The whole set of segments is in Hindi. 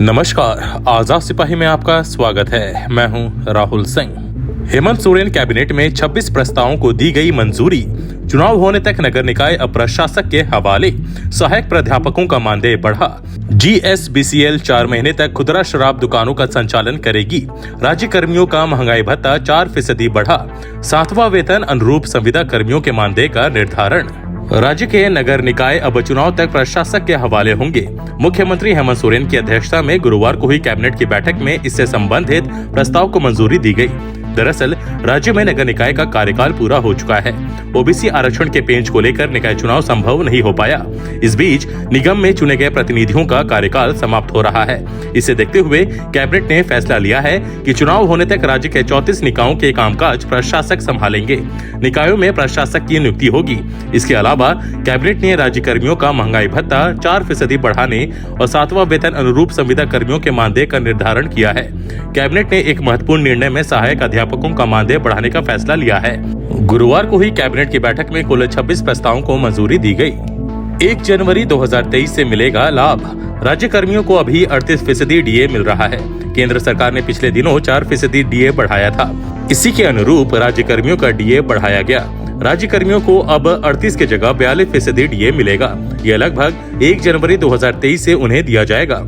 नमस्कार, आजाद सिपाही में आपका स्वागत है। मैं हूं राहुल सिंह। हेमंत सोरेन कैबिनेट में 26 प्रस्तावों को दी गई मंजूरी। चुनाव होने तक नगर निकाय अब प्रशासक के हवाले। सहायक प्राध्यापकों का मानदेय बढ़ा। GSBCL 4 महीने तक खुदरा शराब दुकानों का संचालन करेगी। राज्य कर्मियों का महंगाई भत्ता 4% बढ़ा। 7वां वेतन अनुरूप संविदा कर्मियों के मानदेय का निर्धारण। राज्य के नगर निकाय अब चुनाव तक प्रशासक के हवाले होंगे। मुख्यमंत्री हेमंत सोरेन की अध्यक्षता में गुरुवार को हुई कैबिनेट की बैठक में इससे संबंधित प्रस्ताव को मंजूरी दी गई। दरअसल राज्य में नगर निकाय का कार्यकाल पूरा हो चुका है। ओबीसी आरक्षण के पेंच को लेकर निकाय चुनाव संभव नहीं हो पाया। इस बीच निगम में चुने गए प्रतिनिधियों का कार्यकाल समाप्त हो रहा है। इसे देखते हुए कैबिनेट ने फैसला लिया है कि चुनाव होने तक राज्य के 34 निकायों के कामकाज प्रशासक संभालेंगे। निकायों में प्रशासक की नियुक्ति होगी। इसके अलावा कैबिनेट ने राज्य कर्मियों का महंगाई भत्ता 4% बढ़ाने और 7वां वेतन अनुरूप संविदा कर्मियों के मानदेय का निर्धारण किया है। कैबिनेट ने एक महत्वपूर्ण निर्णय में सहायक अध्यापकों का मानदेय बढ़ाने का फैसला लिया है। गुरुवार को हुई कैबिनेट की बैठक में कुल 26 प्रस्तावों को मंजूरी दी गई। 1 जनवरी 2023 से मिलेगा लाभ। राज्य कर्मियों को अभी 38% डीए मिल रहा है। केंद्र सरकार ने पिछले दिनों 4% डीए बढ़ाया था। इसी के अनुरूप राज्य कर्मियों का डीए बढ़ाया गया। राज्य कर्मियों को अब 38 की जगह 42% डीए मिलेगा। यह लगभग 1 जनवरी 2023 से उन्हें दिया जाएगा।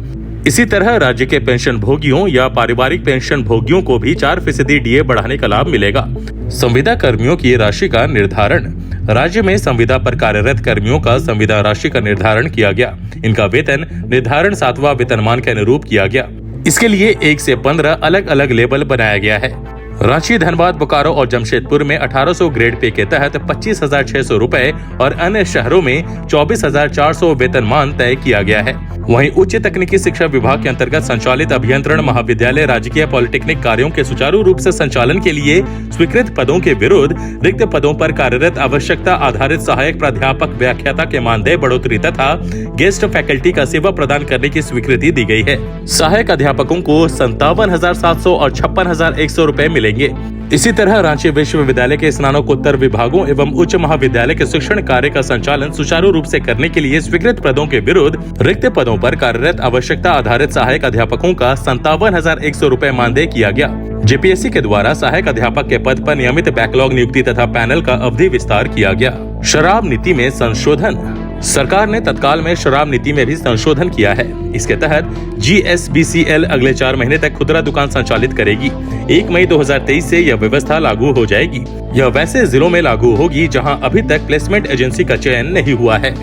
इसी तरह राज्य के पेंशन भोगियों या पारिवारिक पेंशन भोगियों को भी 4% डीए बढ़ाने का लाभ मिलेगा। संविदा कर्मियों की राशि का निर्धारण। राज्य में संविदा पर कार्यरत कर्मियों का संविदा राशि का निर्धारण किया गया। इनका वेतन निर्धारण 7वां वेतनमान के अनुरूप किया गया। इसके लिए 1 से 15 अलग अलग लेबल बनाया गया है। रांची, धनबाद, बोकारो और जमशेदपुर में 1800 ग्रेड पे के तहत 25,600 रुपए और अन्य शहरों में 24,400 वेतनमान तय किया गया है। वहीं उच्च तकनीकी शिक्षा विभाग के अंतर्गत संचालित अभियंत्रण महाविद्यालय राजकीय पॉलिटेक्निक कार्यों के सुचारू रूप से संचालन के लिए स्वीकृत पदों के विरुद्ध रिक्त पदों पर कार्यरत आवश्यकता आधारित सहायक प्राध्यापक व्याख्याता के मानदेय बढ़ोतरी तथा गेस्ट फैकल्टी का सेवा प्रदान करने की स्वीकृति दी गई है। सहायक अध्यापकों को 57,700 और 56,100 रुपए मिलेंगे। इसी तरह रांची विश्वविद्यालय के स्नातकोत्तर विभागों एवं उच्च महाविद्यालय के शिक्षण कार्य का संचालन सुचारू रूप से करने के लिए स्वीकृत पदों के विरुद्ध रिक्त पदों पर कार्यरत आवश्यकता आधारित सहायक अध्यापकों का 57,100 रुपए मानदेय किया गया। जेपीएससी के द्वारा सहायक अध्यापक के पद पर नियमित बैकलॉग नियुक्ति तथा पैनल का अवधि विस्तार किया गया। शराब नीति में संशोधन। सरकार ने तत्काल में शराब नीति में भी संशोधन किया है। इसके तहत GSBCL अगले 4 महीने तक खुदरा दुकान संचालित करेगी। 1 मई 2023 से यह व्यवस्था लागू हो जाएगी। यह वैसे जिलों में लागू होगी जहां अभी तक प्लेसमेंट एजेंसी का चयन नहीं हुआ है।